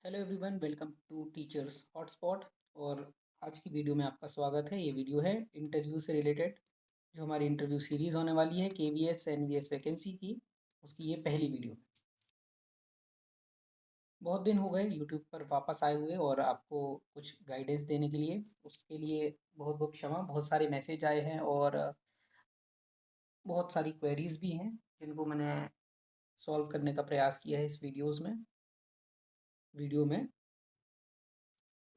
Hello everyone, welcome to teachers hotspot. और आज की वीडियो में आपका स्वागत है। ये वीडियो है इंटरव्यू से रिलेटेड, जो हमारी इंटरव्यू सीरीज़ होने वाली है केवीएस एनवीएस वैकेंसी की। उसकी ये पहली वीडियो। बहुत दिन हो गए यूट्यूब पर वापस आए हुए और आपको कुछ गाइडेंस देने के लिए। उसके लिए बहुत बहुत क्षमा। बहुत सारे मैसेज आए हैं और बहुत सारी क्वेरीज भी हैं जिनको मैंने सॉल्व करने का प्रयास किया है इस वीडियो में।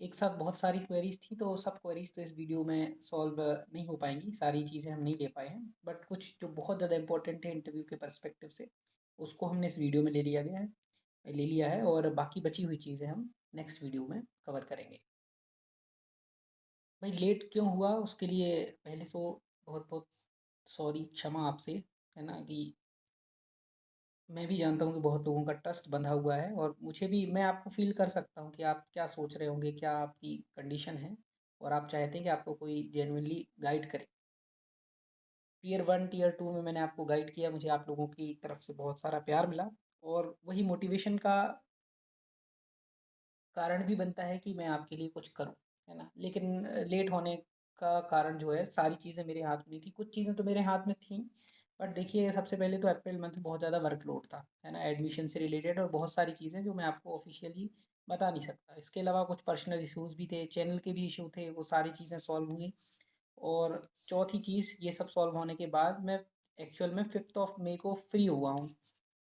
एक साथ बहुत सारी क्वेरीज थी, तो सब क्वेरीज तो इस वीडियो में सॉल्व नहीं हो पाएंगी, सारी चीज़ें हम नहीं ले पाए हैं। बट कुछ जो बहुत ज़्यादा इंपॉर्टेंट है इंटरव्यू के पर्सपेक्टिव से, उसको हमने इस वीडियो में ले लिया है और बाकी बची हुई चीज़ें हम नेक्स्ट वीडियो में कवर करेंगे। भाई लेट क्यों हुआ उसके लिए पहले तो बहुत बहुत सॉरी, क्षमा आपसे। है ना कि मैं भी जानता हूँ कि बहुत लोगों का ट्रस्ट बंधा हुआ है और मुझे भी, मैं आपको फ़ील कर सकता हूँ कि आप क्या सोच रहे होंगे, क्या आपकी कंडीशन है और आप चाहते हैं कि आपको कोई जेन्युइनली गाइड करे। टियर 1 टियर 2 में मैंने आपको गाइड किया, मुझे आप लोगों की तरफ से बहुत सारा प्यार मिला और वही मोटिवेशन का कारण भी बनता है कि मैं आपके लिए कुछ करूँ, है ना। लेकिन लेट होने का कारण जो है, सारी चीज़ें मेरे हाथ में नहीं थी, कुछ चीज़ें तो मेरे हाथ में थी। बट देखिए, सबसे पहले तो अप्रैल मंथ बहुत ज़्यादा वर्कलोड था, है ना, एडमिशन से रिलेटेड और बहुत सारी चीज़ें जो मैं आपको ऑफिशियली बता नहीं सकता। इसके अलावा कुछ पर्सनल इश्यूज़ भी थे, चैनल के भी इशू थे, वो सारी चीज़ें सॉल्व हुई। और चौथी चीज़, ये सब सॉल्व होने के बाद मैं एक्चुअल में 5 को फ्री हुआ हूँ।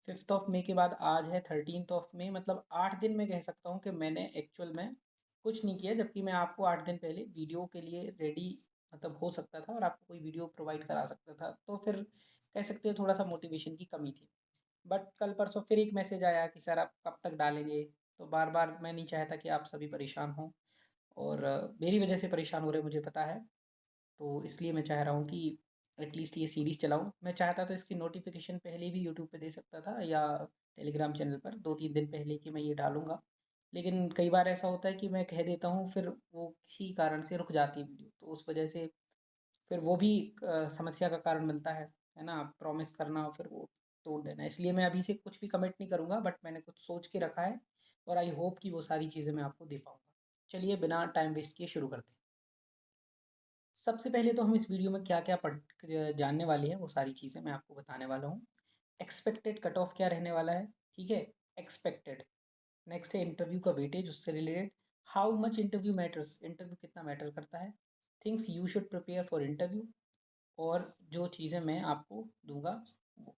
5 के बाद आज है 13 मतलब 8 दिन में कह सकता हूँ कि मैंने एक्चुअल में कुछ नहीं किया, जबकि मैं आपको 8 दिन पहले वीडियो के लिए रेडी मतलब हो सकता था और आपको कोई वीडियो प्रोवाइड करा सकता था। तो फिर कह सकते हो थोड़ा सा मोटिवेशन की कमी थी। बट कल परसों फिर एक मैसेज आया कि सर आप कब तक डालेंगे। तो बार बार मैं नहीं चाहता कि आप सभी परेशान हों और मेरी वजह से परेशान हो रहे मुझे पता है। तो इसलिए मैं चाह रहा हूँ कि एटलीस्ट ये सीरीज़ चलाऊँ। मैं चाहता तो इसकी नोटिफिकेशन पहले भी यूट्यूब पे दे सकता था या टेलीग्राम चैनल पर 2-3 दिन पहले कि मैं ये डालूँगा। लेकिन कई बार ऐसा होता है कि मैं कह देता हूँ, फिर वो किसी कारण से रुक जाती है वीडियो, तो उस वजह से फिर वो भी एक समस्या का कारण बनता है ना। प्रॉमिस करना और फिर वो तोड़ देना। इसलिए मैं अभी से कुछ भी कमिट नहीं करूँगा, बट मैंने कुछ सोच के रखा है और आई होप कि वो सारी चीज़ें मैं आपको दे पाऊँगा। चलिए बिना टाइम वेस्ट किए शुरू करते हैं। सबसे पहले तो हम इस वीडियो में क्या क्या पढ़ जानने वाले हैं, वो सारी चीज़ें मैं आपको बताने वाला हूँ। एक्सपेक्टेड कट ऑफ क्या रहने वाला है, ठीक है, एक्सपेक्टेड। नेक्स्ट है इंटरव्यू का वेटेज, उससे related. How much interview matters, interview कितना मैटर करता है। Things you should prepare for interview. और जो चीज़ें मैं आपको दूंगा वो।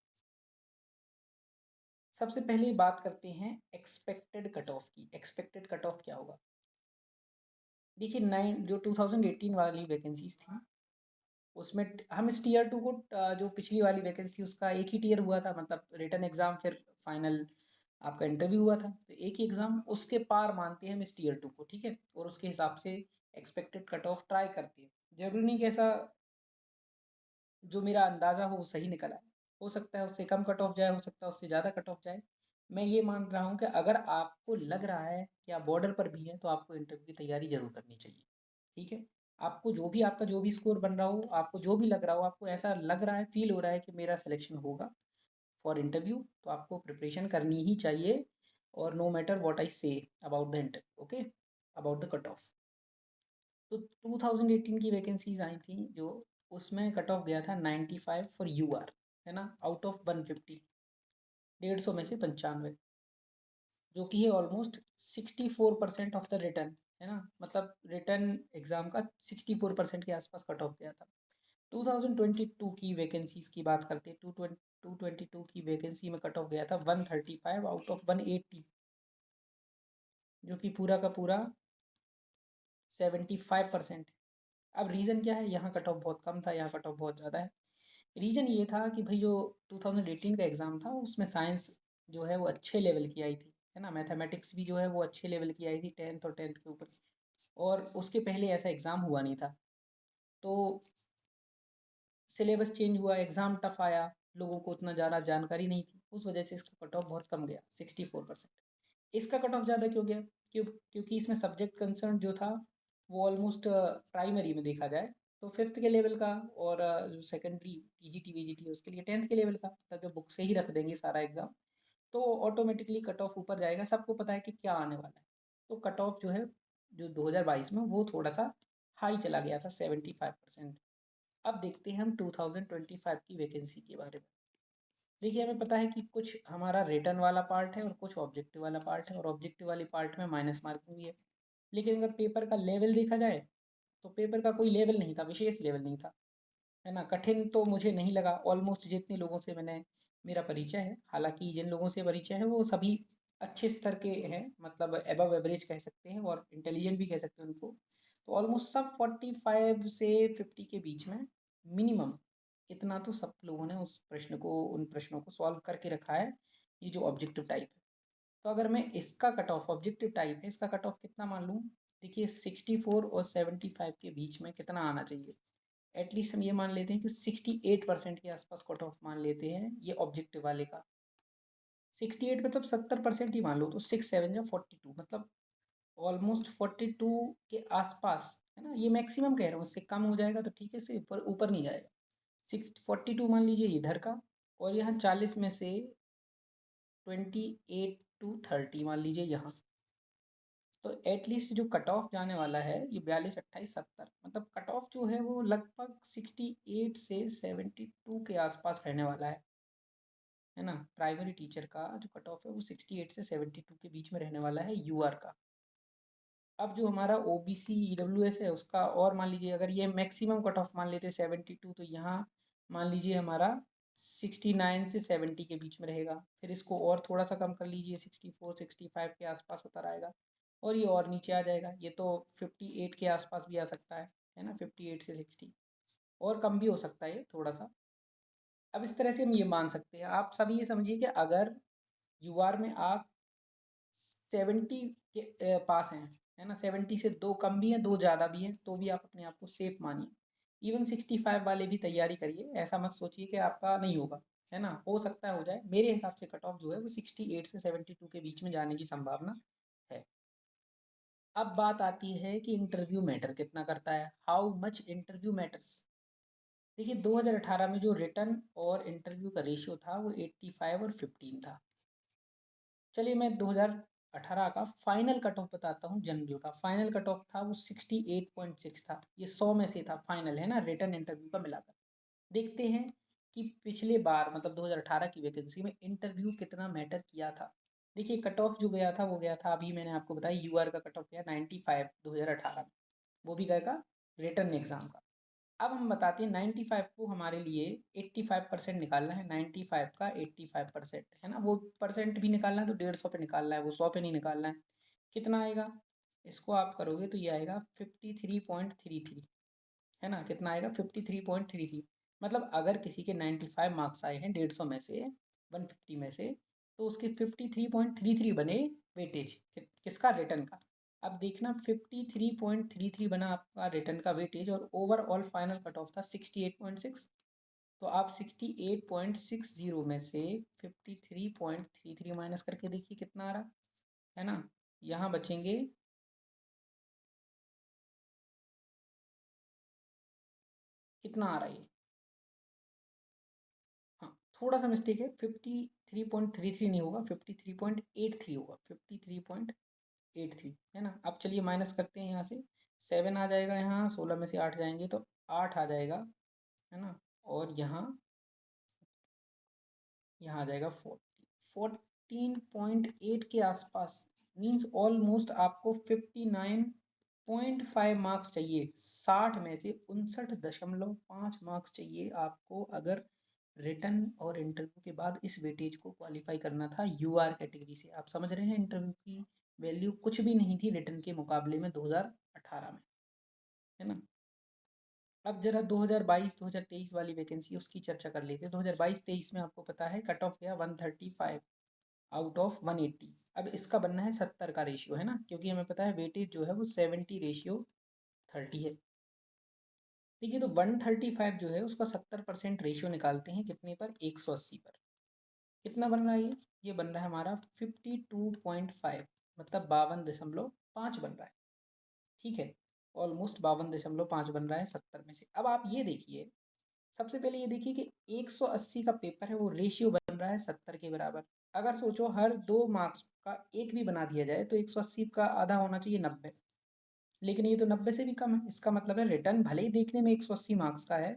सबसे पहले बात करते हैं एक्सपेक्टेड कट ऑफ की। एक्सपेक्टेड कट ऑफ क्या होगा। देखिए, 2018 वाली वैकेंसीज थी, उसमें हम इस टीयर 2 को जो पिछली वाली वैकेंसी थी उसका एक ही टीयर हुआ था, मतलब रिटन एग्ज़ाम फिर फाइनल आपका इंटरव्यू हुआ था, तो एक ही एग्ज़ाम, उसके पार मानते हैं हम इस टीयर 2 को, ठीक है। और उसके हिसाब से एक्सपेक्टेड कट ऑफ ट्राई करते हैं। ज़रूरी नहीं कि ऐसा जो मेरा अंदाज़ा हो वो सही निकल आए। हो सकता है उससे कम कट ऑफ जाए, हो सकता है उससे ज़्यादा कट ऑफ जाए। मैं ये मान रहा हूँ कि अगर आपको लग रहा है कि आप बॉर्डर पर भी हैं, तो आपको इंटरव्यू की तैयारी ज़रूर करनी चाहिए, ठीक है। आपको जो भी, आपका जो भी स्कोर बन रहा हो, आपको जो भी लग रहा हो, आपको ऐसा लग रहा है, फ़ील हो रहा है कि मेरा सिलेक्शन होगा फॉर इंटरव्यू, तो आपको प्रिपरेशन करनी ही चाहिए। और no matter what I say about the interview, okay, about the cut off. तो 2018 की वैकेंसीज आई थी जो, उसमें कट ऑफ गया था 95 फॉर यूआर, है ना, आउट ऑफ 150, 150 में से 95, जो कि है ऑलमोस्ट 64% ऑफ द रिटर्न, है ना। मतलब रिटर्न एग्जाम का 64% के आसपास कट ऑफ गया था। 2022 की वैकेंसीज की बात करते हैं। 222 की वैकेंसी में कट ऑफ गया था 135 आउट ऑफ 180, जो कि पूरा का पूरा 75%। अब रीज़न क्या है, यहाँ कट ऑफ बहुत कम था, यहाँ कट ऑफ बहुत ज़्यादा है। रीज़न ये था कि भाई जो 2018 का एग्ज़ाम था उसमें साइंस जो है वो अच्छे लेवल की आई थी, है ना। मैथमेटिक्स भी जो है वो अच्छे लेवल की आई थी, 10th और 10th के ऊपर। और उसके पहले ऐसा एग्ज़ाम हुआ नहीं था, तो सिलेबस चेंज हुआ, एग्ज़ाम टफ आया, लोगों को उतना ज़्यादा जानकारी नहीं थी, उस वजह से इसका कट ऑफ बहुत कम गया, 64%। इसका कट ऑफ ज़्यादा क्यों गया, क्योंकि इसमें सब्जेक्ट कंसर्न जो था वो ऑलमोस्ट प्राइमरी में देखा जाए तो 5th के लेवल का, और जो सेकेंडरी टीजीटी वीजीटी उसके लिए 10th के लेवल का। तब जब बुक से ही रख देंगे सारा एग्ज़ाम, तो ऑटोमेटिकली कट ऑफ ऊपर जाएगा। सबको पता है कि क्या आने वाला है। तो कट ऑफ जो है जो 2022 में वो थोड़ा सा हाई चला गया था 75%। अब देखते हैं हम 2025 की वैकेंसी के बारे में। देखिए हमें पता है कि कुछ हमारा रिटर्न वाला पार्ट है और कुछ ऑब्जेक्टिव वाला पार्ट है, और ऑब्जेक्टिव वाले पार्ट में माइनस मार्किंग भी है। लेकिन अगर पेपर का लेवल देखा जाए तो पेपर का कोई लेवल नहीं था, विशेष लेवल नहीं था, है ना। कठिन तो मुझे नहीं लगा, ऑलमोस्ट जितने लोगों से मेरा परिचय है, हालांकि जिन लोगों से परिचय है वो सभी अच्छे स्तर के हैं, मतलब एबव एवरेज कह सकते हैं और इंटेलिजेंट भी कह सकते हैं उनको। तो ऑलमोस्ट सब 45 से 50 के बीच में मिनिमम, इतना तो सब लोगों ने उन प्रश्नों को सॉल्व करके रखा है, ये जो ऑब्जेक्टिव टाइप है। तो अगर मैं इसका कट ऑफ, ऑब्जेक्टिव टाइप है, इसका कट ऑफ कितना मान लूँ, देखिए 64 और 75 के बीच में कितना आना चाहिए। एटलीस्ट हम ये मान लेते हैं कि 68% के आसपास कट ऑफ मान लेते हैं ये ऑब्जेक्टिव वाले का। 68 मतलब 70% ही मान लो, तो 6 7 या 42, मतलब ऑलमोस्ट 42 के आसपास, है ना। ये मैक्सिमम कह रहा हूँ, इससे कम हो जाएगा तो ठीक है, इससे ऊपर ऊपर नहीं जाएगा। 42 मान लीजिए इधर का, और यहाँ 40 में से 28 to 30 मान लीजिए यहाँ। तो एटलीस्ट जो कट ऑफ जाने वाला है ये 42 28 70, मतलब कट ऑफ जो है वो लगभग 68 से 72 के आसपास रहने वाला है ना। प्राइमरी टीचर का जो कट ऑफ है वो 68 से 72 के बीच में रहने वाला है यूआर का। अब जो हमारा ओबीसी ईडब्ल्यूएस है उसका, और मान लीजिए अगर ये मैक्सिमम कट ऑफ मान लेते हैं 72, तो यहाँ मान लीजिए हमारा 69 से 70 के बीच में रहेगा। फिर इसको और थोड़ा सा कम कर लीजिए, 64 65 के आसपास होता रहेगा, और ये और नीचे आ जाएगा, ये तो 58 के आसपास भी आ सकता है ना, 58 से 60, और कम भी हो सकता है ये थोड़ा सा। अब इस तरह से हम ये मान सकते हैं, आप सभी ये समझिए कि अगर यूआर में आप 70 के पास हैं, है ना, 70 से 2 कम भी हैं 2 ज़्यादा भी हैं, तो भी आप अपने आप को सेफ मानिए। इवन 65 वाले भी तैयारी करिए, ऐसा मत सोचिए कि आपका नहीं होगा, है ना, हो सकता है हो जाए। मेरे हिसाब से कट ऑफ जो है वो 68 से 72 के बीच में जाने की संभावना है। अब बात आती है कि इंटरव्यू मैटर कितना करता है, हाउ मच इंटरव्यू मैटर्स। देखिए 2018 में जो रिटर्न और इंटरव्यू का रेशियो था वो 85 और 15 था। चलिए मैं 2018 का फाइनल कट ऑफ बताता हूँ। जनरल का फाइनल कट ऑफ था वो 68.6 था, ये 100 में से था फाइनल, है ना, रिटर्न इंटरव्यू का मिलाकर। देखते हैं कि पिछले बार मतलब 2018 की वैकेंसी में इंटरव्यू कितना मैटर किया था। देखिए कट ऑफ जो गया था वो गया था, अभी मैंने आपको बताया यूआर का कट ऑफ गया 95 2018 में, वो भी गएगा रिटर्न एग्जाम का। अब हम बताते हैं 95 को हमारे लिए 85% निकालना है, 95 का 85%, है ना, वो परसेंट भी निकालना है तो 150 पे निकालना है, वो 100 पे नहीं निकालना है। कितना आएगा, इसको आप करोगे तो ये आएगा 53.33, है ना, कितना आएगा 53.33। मतलब अगर किसी के 95 मार्क्स आए हैं 150 में से, 150 में से, तो उसके 53.33 बने वेटेज किसका, रिटर्न का। अब देखना 53.33 बना आपका रिटर्न का वेटेज, और ओवरऑल फाइनल कट ऑफ था 68.6। तो आप 68.60 में से 53.33 माइनस करके देखिए कितना आ रहा है ना। यहाँ बचेंगे, कितना आ रहा है ये, हाँ थोड़ा सा मिस्टेक है, 53.33 नहीं होगा, 53.83 होगा, 53.83, है ना। अब चलिए माइनस करते हैं, यहाँ से 7 आ जाएगा, यहाँ 16 में से 8 जाएंगे तो 8 आ जाएगा, है ना। और यहाँ आ जाएगा 14.8 के आसपास, मीन्स ऑलमोस्ट आपको 59.5 मार्क्स चाहिए, 60 में से 59.5 मार्क्स चाहिए आपको, अगर रिटर्न और इंटरव्यू के बाद इस वेटेज को क्वालिफाई करना था यूआर कैटेगरी से। आप समझ रहे हैं इंटरव्यू की वैल्यू कुछ भी नहीं थी रिटर्न के मुकाबले में 2018 में, है ना। अब जरा 2022-2023 वाली वैकेंसी उसकी चर्चा कर लेते हैं। 2022-23 में आपको पता है कट ऑफ गया 135 आउट ऑफ 180। अब इसका बनना है 70 का रेशियो, है ना, क्योंकि हमें पता है वेटेज जो है वो 70/30 है। देखिए तो 135 जो है उसका 70% रेशियो निकालते हैं कितने पर, 180 पर। कितना बन रहा है ये बन रहा है हमारा 52.5, मतलब 52.5 बन रहा है, ठीक है, ऑलमोस्ट 52.5 बन रहा है 70 में से। अब आप ये देखिए, सबसे पहले ये देखिए कि 180 का पेपर है, वो रेशियो बन रहा है 70 के बराबर। अगर सोचो हर 2 मार्क्स का 1 भी बना दिया जाए तो 180 का आधा होना चाहिए 90, लेकिन ये तो 90 से भी कम है। इसका मतलब है रिटर्न भले ही देखने में 180 मार्क्स का है,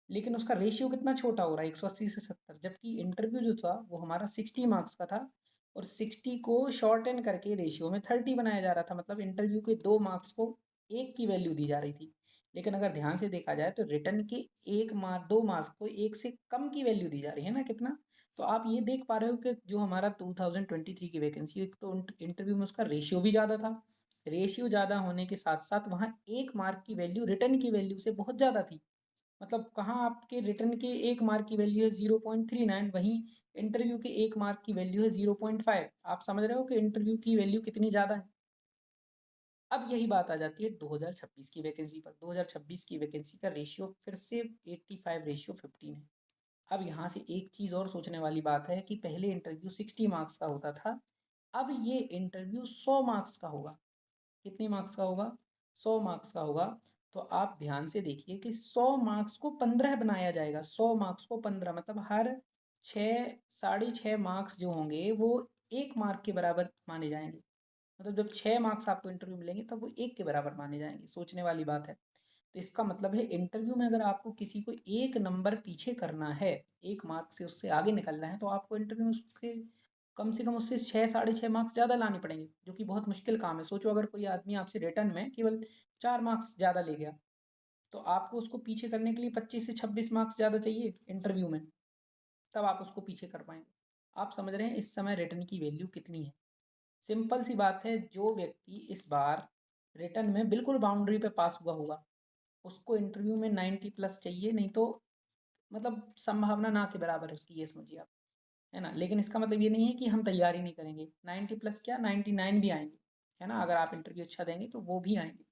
लेकिन उसका रेशियो कितना छोटा हो रहा है, 180 से 70, जबकि इंटरव्यू जो था वो हमारा 60 मार्क्स का था और 60 को शॉर्टन करके रेशियो में 30 बनाया जा रहा था। मतलब इंटरव्यू के 2 मार्क्स को 1 की वैल्यू दी जा रही थी। लेकिन अगर ध्यान से देखा जाए तो रिटर्न के 2 मार्क्स को 1 से कम की वैल्यू दी जा रही है ना, कितना। तो आप ये देख पा रहे हो कि जो हमारा 2023 की वैकेंसी, एक तो इंटरव्यू में उसका रेशियो भी ज़्यादा था, रेशियो ज़्यादा होने के साथ साथ वहाँ 1 मार्क की वैल्यू रिटर्न की वैल्यू से बहुत ज़्यादा थी। मतलब कहाँ आपके रिटर्न के 1 मार्क की वैल्यू है 0.39, वहीं इंटरव्यू के 1 मार्क की वैल्यू है 0.5। आप समझ रहे हो कि इंटरव्यू की वैल्यू कितनी ज़्यादा है। अब यही बात आ जाती है 2026 की वैकेंसी पर। 2026 की वैकेंसी का रेशियो फिर से 85:15 है। अब यहाँ से एक चीज़ और सोचने वाली बात है कि पहले इंटरव्यू 60 मार्क्स का होता था, अब ये इंटरव्यू 100 मार्क्स का होगा। कितने मार्क्स का होगा? 100 मार्क्स का होगा। तो आप ध्यान से देखिए कि 100 मार्क्स को 15 बनाया जाएगा। 100 मार्क्स को 15, मतलब हर 6 साढ़े 6 मार्क्स जो होंगे वो 1 मार्क के बराबर माने जाएंगे। मतलब जब 6 मार्क्स आपको इंटरव्यू मिलेंगे तब वो 1 के बराबर माने जाएंगे। सोचने वाली बात है। तो इसका मतलब है इंटरव्यू में अगर आपको किसी को 1 नंबर पीछे करना है, 1 मार्क से उससे आगे निकलना है, तो आपको इंटरव्यू में उसके कम से कम उससे 6 साढ़े 6 मार्क्स ज़्यादा लाने पड़ेंगे, जो कि बहुत मुश्किल काम है। सोचो अगर कोई आदमी आपसे रिटर्न में केवल 4 मार्क्स ज़्यादा ले गया, तो आपको उसको पीछे करने के लिए 25 से 26 मार्क्स ज़्यादा चाहिए इंटरव्यू में, तब आप उसको पीछे कर पाएंगे। आप समझ रहे हैं इस समय रिटर्न की वैल्यू कितनी है। सिंपल सी बात है, जो व्यक्ति इस बार रिटर्न में बिल्कुल बाउंड्री पे पास हुआ होगा, उसको इंटरव्यू में 90 प्लस चाहिए, नहीं तो मतलब संभावना ना के बराबर है उसकी, ये समझिए आप, है ना। लेकिन इसका मतलब ये नहीं है कि हम तैयारी नहीं करेंगे। 90 प्लस क्या, 99 भी आएंगे, है ना। अगर आप इंटरव्यू अच्छा देंगे तो वो भी आएंगे।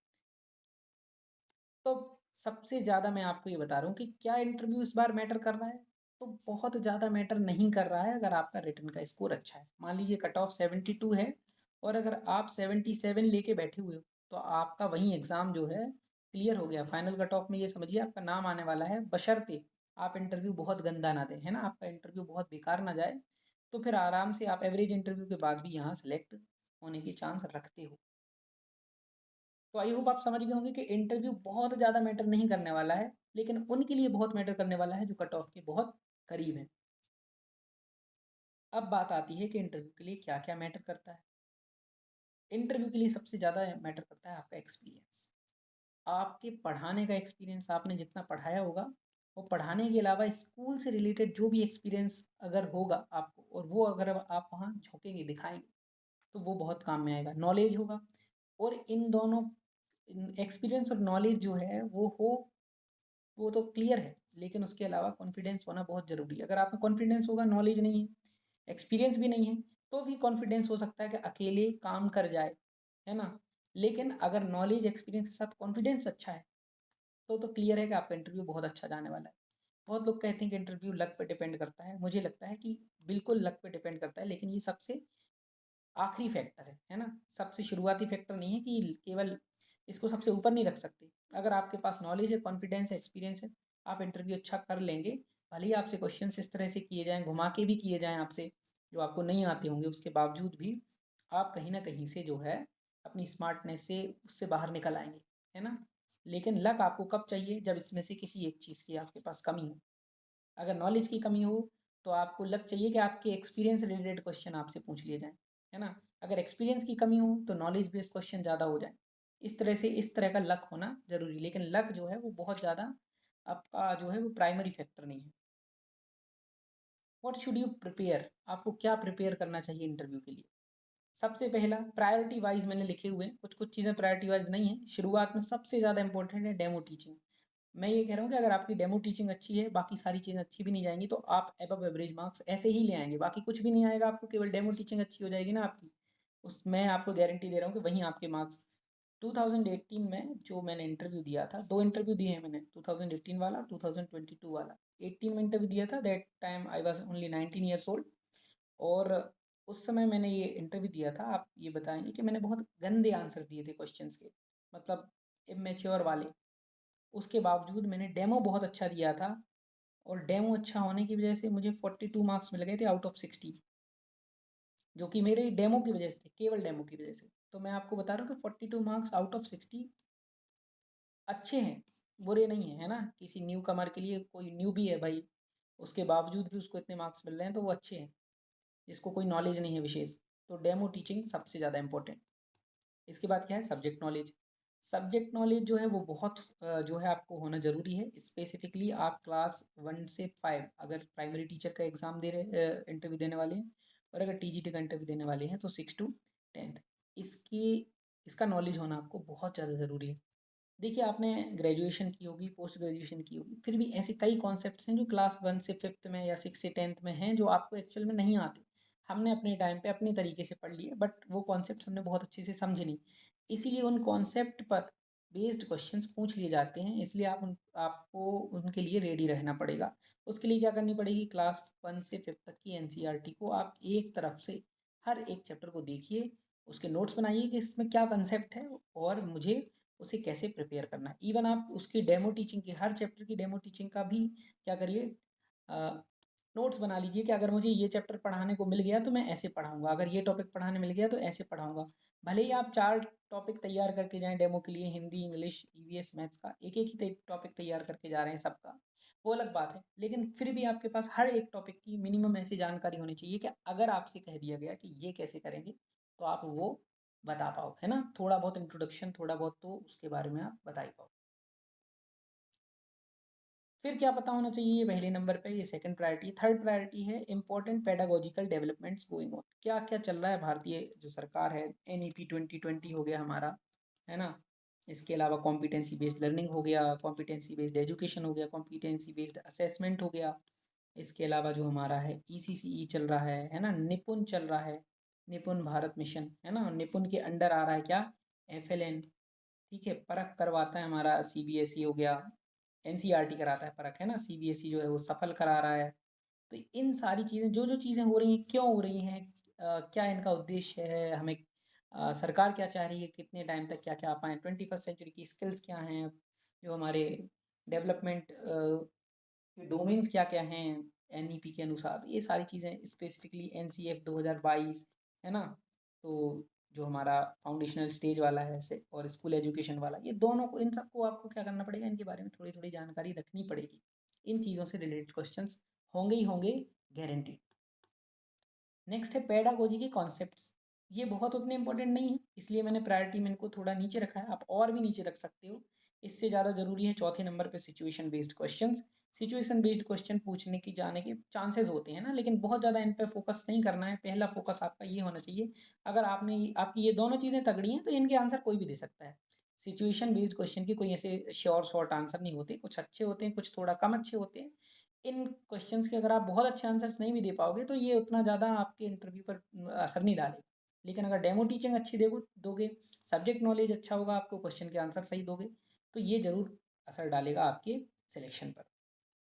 तो सबसे ज़्यादा मैं आपको ये बता रहा हूँ कि क्या इंटरव्यू इस बार मैटर कर रहा है, तो बहुत ज़्यादा मैटर नहीं कर रहा है। अगर आपका रिटर्न का स्कोर अच्छा है, मान लीजिए कट ऑफ 72 है, और अगर आप 77 लेके बैठे हुए हो, तो आपका वही एग्ज़ाम जो है क्लियर हो गया। फाइनल कट ऑफ में ये समझिए आपका नाम आने वाला है, बशर्ते आप इंटरव्यू बहुत गंदा ना दें, है ना, आपका इंटरव्यू बहुत बेकार ना जाए, तो फिर आराम से आप एवरेज इंटरव्यू के बाद भी यहाँ सेलेक्ट होने के चांस रखते हो। तो आई होप आप समझ गए होंगे कि इंटरव्यू बहुत ज़्यादा मैटर नहीं करने वाला है, लेकिन उनके लिए बहुत मैटर करने वाला है जो कट ऑफ के बहुत करीब है। अब बात आती है कि इंटरव्यू के लिए क्या क्या मैटर करता है। इंटरव्यू के लिए सबसे ज़्यादा मैटर करता है आपका एक्सपीरियंस, आपके पढ़ाने का एक्सपीरियंस। आपने जितना पढ़ाया होगा, वो पढ़ाने के अलावा स्कूल से रिलेटेड जो भी एक्सपीरियंस अगर होगा आपको, और वो अगर आप वहाँ झोंकेंगे दिखाएंगे, तो वो बहुत काम में आएगा। नॉलेज होगा, और इन दोनों एक्सपीरियंस और नॉलेज जो है वो तो क्लियर है, लेकिन उसके अलावा कॉन्फिडेंस होना बहुत ज़रूरी है। अगर आप में कॉन्फिडेंस होगा, नॉलेज नहीं है, एक्सपीरियंस भी नहीं है, तो भी कॉन्फिडेंस हो सकता है कि अकेले काम कर जाए, है ना। लेकिन अगर नॉलेज एक्सपीरियंस के साथ कॉन्फिडेंस अच्छा है, तो क्लियर है कि आपका इंटरव्यू बहुत अच्छा जाने वाला है। बहुत लोग कहते हैं कि इंटरव्यू लक पे डिपेंड करता है, मुझे लगता है कि बिल्कुल लक पे डिपेंड करता है, लेकिन ये सबसे आखिरी फैक्टर है ना। सबसे शुरुआती फैक्टर नहीं है कि केवल इसको सबसे ऊपर नहीं रख सकते। अगर आपके पास नॉलेज है, कॉन्फिडेंस है, एक्सपीरियंस है, आप इंटरव्यू अच्छा कर लेंगे। भले ही आपसे क्वेश्चंस इस तरह से किए जाएँ, घुमा के भी किए जाएँ आपसे, जो आपको नहीं आते होंगे, उसके बावजूद भी आप कहीं न कहीं से जो है अपनी स्मार्टनेस से उससे बाहर निकल आएँगे, है ना। लेकिन लक आपको कब चाहिए, जब इसमें से किसी एक चीज़ की आपके पास कमी हो। अगर नॉलेज की कमी हो, तो आपको लग चाहिए कि आपके एक्सपीरियंस रिलेटेड क्वेश्चन आपसे पूछ लिए जाएँ, है ना। अगर एक्सपीरियंस की कमी हो, तो नॉलेज बेस्ड क्वेश्चन ज़्यादा हो जाए। इस तरह से इस तरह का लक होना ज़रूरी, लेकिन लक जो है वो बहुत ज़्यादा आपका जो है वो प्राइमरी फैक्टर नहीं है। व्हाट शुड यू प्रिपेयर, आपको क्या प्रिपेयर करना चाहिए इंटरव्यू के लिए। सबसे पहला, प्रायोरिटी वाइज मैंने लिखे हुए हैं, कुछ कुछ चीज़ें प्रायोरिटी वाइज नहीं है। शुरुआत में सबसे ज़्यादा इंपॉर्टेंट है डेमो टीचिंग। मैं ये कह रहा हूँ कि अगर आपकी डेमो टीचिंग अच्छी है, बाकी सारी चीज़ें अच्छी भी नहीं जाएंगी, तो आप एबव एवरेज मार्क्स ऐसे ही ले आएंगे। बाकी कुछ भी नहीं आएगा आपको, केवल डेमो टीचिंग अच्छी हो जाएगी ना आपकी, उस मैं आपको गारंटी दे रहा हूँ कि वहीं आपके मार्क्स। 2018 में जो मैंने इंटरव्यू दिया था, 2 इंटरव्यू दिए हैं मैंने, 2018 वाला, 2022 वाला। 18 में इंटरव्यू दिया था, that time I was only 19 years old, और उस समय मैंने ये इंटरव्यू दिया था। आप ये बताएंगे कि मैंने बहुत गंदे आंसर दिए थे क्वेश्चंस के, मतलब इमेच्योर वाले। उसके बावजूद मैंने डेमो बहुत अच्छा दिया था, और डेमो अच्छा होने की वजह से मुझे 42 मार्क्स मिल गए थे आउट ऑफ 60। जो कि मेरे डेमो की वजह से थे, केवल डेमो की वजह से। तो मैं आपको बता रहा हूँ कि 42 मार्क्स आउट ऑफ 60 अच्छे हैं, बुरे नहीं हैं, है ना। किसी न्यू कमर के लिए, कोई न्यू भी है भाई, उसके बावजूद भी उसको इतने मार्क्स मिल रहे हैं तो वो अच्छे हैं, जिसको कोई नॉलेज नहीं है विशेष। तो डेमो टीचिंग सबसे ज़्यादा इंपॉर्टेंट। इसके बाद क्या है, सब्जेक्ट नॉलेज। सब्जेक्ट नॉलेज जो है वो बहुत जो है आपको होना ज़रूरी है। स्पेसिफिकली आप क्लास 1 से 5 अगर प्राइमरी टीचर का एग्ज़ाम दे रहे, इंटरव्यू देने वाले हैं, और अगर टीजीटी का इंटरव्यू देने वाले हैं तो 6 टू 10th इसकी इसका नॉलेज होना आपको बहुत ज़्यादा ज़रूरी है। देखिए, आपने ग्रेजुएशन की होगी, पोस्ट ग्रेजुएशन की होगी, फिर भी ऐसे कई कॉन्सेप्ट्स हैं जो क्लास 1 से 5th में या 6 से 10th में हैं, जो आपको एक्चुअल में नहीं आते। हमने अपने टाइम पे अपनी तरीके से पढ़ लिए, बट वो कॉन्सेप्ट्स हमने बहुत अच्छे से समझे नहीं। इसीलिए उन कॉन्सेप्ट पर बेस्ड क्वेश्चंस पूछ लिए जाते हैं, इसलिए आपको उनके लिए रेडी रहना पड़ेगा। उसके लिए क्या करनी पड़ेगी, क्लास 1 से 5th तक की एनसीईआरटी को आप एक तरफ से हर एक चैप्टर को देखिए, उसके नोट्स बनाइए कि इसमें क्या कंसेप्ट है और मुझे उसे कैसे प्रिपेयर करना है। इवन आप उसकी डेमो टीचिंग की, हर चैप्टर की डेमो टीचिंग का भी क्या करिए, नोट्स बना लीजिए कि अगर मुझे ये चैप्टर पढ़ाने को मिल गया तो मैं ऐसे पढ़ाऊंगा, अगर ये टॉपिक पढ़ाने मिल गया तो ऐसे पढ़ाऊंगा। भले ही आप 4 टॉपिक तैयार करके जाएं डेमो के लिए, हिंदी, इंग्लिश, ईवीएस, मैथ्स का एक एक ही टॉपिक तैयार करके जा रहे हैं सबका, वो अलग बात है। लेकिन फिर भी आपके पास हर एक टॉपिक की मिनिमम ऐसी जानकारी होनी चाहिए कि अगर आपसे कह दिया गया कि ये कैसे करेंगे तो आप वो बता पाओ, है ना। थोड़ा बहुत इंट्रोडक्शन, थोड़ा बहुत तो उसके बारे में आप बता ही पाओ। फिर क्या पता होना चाहिए, ये पहले नंबर पे, ये सेकंड प्रायोरिटी। थर्ड प्रायोरिटी है important pedagogical developments going on, क्या क्या चल रहा है भारतीय जो सरकार है। एनईपी 2020 हो गया हमारा, है ना। इसके अलावा कॉम्पिटेंसी बेस्ड लर्निंग हो गया, कॉम्पिटेंसी बेस्ड एजुकेशन हो गया, कॉम्पिटेंसी बेस्ड असेसमेंट हो गया। इसके अलावा जो हमारा है ईसीसीई चल रहा है ना, निपुण चल रहा है, निपुण भारत मिशन, है ना। निपुण के अंडर आ रहा है क्या, एफएलएन, ठीक है। परख करवाता है हमारा सीबीएसई हो गया, एनसीईआरटी कराता है परख, है ना। सीबीएसई जो है वो सफल करा रहा है। तो इन सारी चीज़ें, जो जो चीज़ें हो रही हैं, क्यों हो रही हैं, क्या इनका उद्देश्य है, हमें सरकार क्या चाह रही है, कितने टाइम तक क्या क्या आ पाएँ, 21st सेंचुरी की स्किल्स क्या हैं, जो हमारे डेवलपमेंट के डोमेन्स क्या क्या हैं एनईपी के अनुसार। तो ये सारी चीज़ें स्पेसिफिकली एनसीएफ 2022, है ना। तो जो हमारा फाउंडेशनल स्टेज वाला है से और स्कूल एजुकेशन वाला, ये दोनों को, इन सबको आपको क्या करना पड़ेगा, इनके बारे में थोड़ी थोड़ी जानकारी रखनी पड़ेगी। इन चीज़ों से रिलेटेड क्वेश्चंस होंगे ही होंगे, गारंटी। नेक्स्ट है पेडागोजी के कॉन्सेप्ट्स। ये बहुत उतने इंपॉर्टेंट नहीं है, इसलिए मैंने प्रायोरिटी में इनको थोड़ा नीचे रखा है, आप और भी नीचे रख सकते हो। इससे ज़्यादा ज़रूरी है चौथे नंबर पे situation based questions. Situation based question पूछने की जाने के चांसेस होते हैं ना, लेकिन बहुत ज़्यादा इन पे फोकस नहीं करना है। पहला फोकस आपका ये होना चाहिए, अगर आपकी ये दोनों चीज़ें तगड़ी हैं तो इनके आंसर कोई भी दे सकता है। सिचुएशन बेस्ड क्वेश्चन के कोई ऐसे श्योर शॉर्ट आंसर नहीं होते, कुछ अच्छे होते हैं, कुछ थोड़ा कम अच्छे होते हैं। इन क्वेश्चंस के अगर आप बहुत अच्छे आंसर्स नहीं भी दे पाओगे तो ये उतना ज़्यादा आपके इंटरव्यू पर असर नहीं डालेगा। लेकिन अगर डेमो टीचिंग अच्छी दोगे, सब्जेक्ट नॉलेज अच्छा होगा, आपको क्वेश्चन के आंसर सही दोगे, तो ये ज़रूर असर डालेगा आपके सिलेक्शन पर।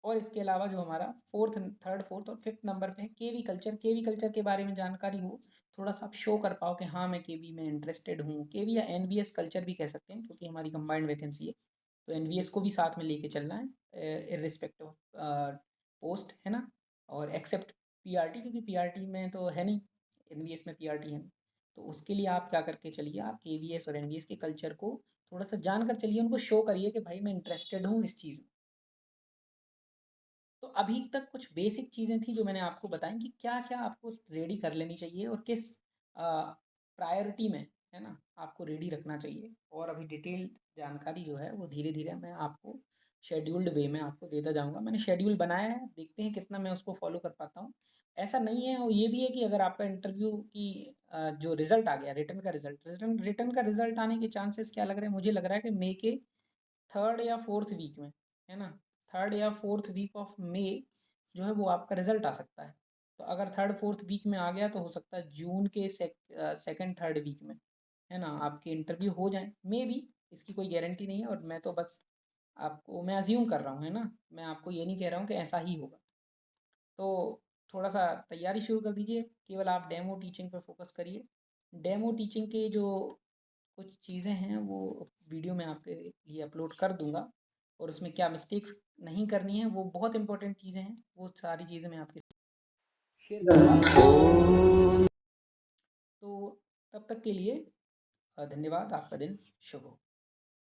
और इसके अलावा जो हमारा थर्ड फोर्थ और फिफ्थ नंबर पे है केवी कल्चर। केवी कल्चर के बारे में जानकारी हो, थोड़ा सा आप शो कर पाओ कि हाँ मैं केवी में इंटरेस्टेड हूँ। केवी या एनवीएस कल्चर भी कह सकते हैं, क्योंकि हमारी कंबाइंड वैकेंसी है, तो एनवीएस को भी साथ में लेके चलना है, इर्रिस्पेक्टिव ऑफ पोस्ट, है ना। और एक्सेप्ट पीआरटी, क्योंकि पीआरटी में तो है नहीं, एनवीएस में पीआरटी है नहीं। तो उसके लिए आप क्या करके चलिए, आप केवीएस और एनवीएस के कल्चर को थोड़ा सा जानकर चलिए, उनको शो करिए कि भाई मैं इंटरेस्टेड हूँ इस चीज़ में। तो अभी तक कुछ बेसिक चीज़ें थी जो मैंने आपको बताई कि क्या क्या आपको रेडी कर लेनी चाहिए और किस प्रायोरिटी में, है ना, आपको रेडी रखना चाहिए। और अभी डिटेल जानकारी जो है वो धीरे धीरे मैं आपको शेड्यूल्ड वे में आपको देता जाऊंगा। मैंने शेड्यूल बनाया है, देखते हैं कितना मैं उसको फॉलो कर पाता हूँ। ऐसा नहीं है, और ये भी है कि अगर आपका इंटरव्यू की जो रिजल्ट आ गया, रिटर्न का रिजल्ट आने के चांसेस क्या लग रहे हैं, मुझे लग रहा है कि मई के थर्ड या फोर्थ वीक में, है ना। थर्ड या फोर्थ वीक ऑफ मई जो है वो आपका रिजल्ट आ सकता है। तो अगर थर्ड फोर्थ वीक में आ गया तो हो सकता है जून के सेकंड थर्ड वीक में, है ना, आपके इंटरव्यू हो जाए, मे बी। इसकी कोई गारंटी नहीं है, और मैं तो बस आपको, मैं अज्यूम कर रहा हूँ, है ना। मैं आपको ये नहीं कह रहा हूँ कि ऐसा ही होगा। तो थोड़ा सा तैयारी शुरू कर दीजिए, केवल आप डेमो टीचिंग पर फोकस करिए। डेमो टीचिंग के जो कुछ चीज़ें हैं वो वीडियो में आपके लिए अपलोड कर दूंगा, और उसमें क्या मिस्टेक्स नहीं करनी है, वो बहुत इंपॉर्टेंट चीज़ें हैं, वो सारी चीज़ें मैं आपके शेयर करूँगा। तो तब तक के लिए धन्यवाद। आपका दिन शुभ हो।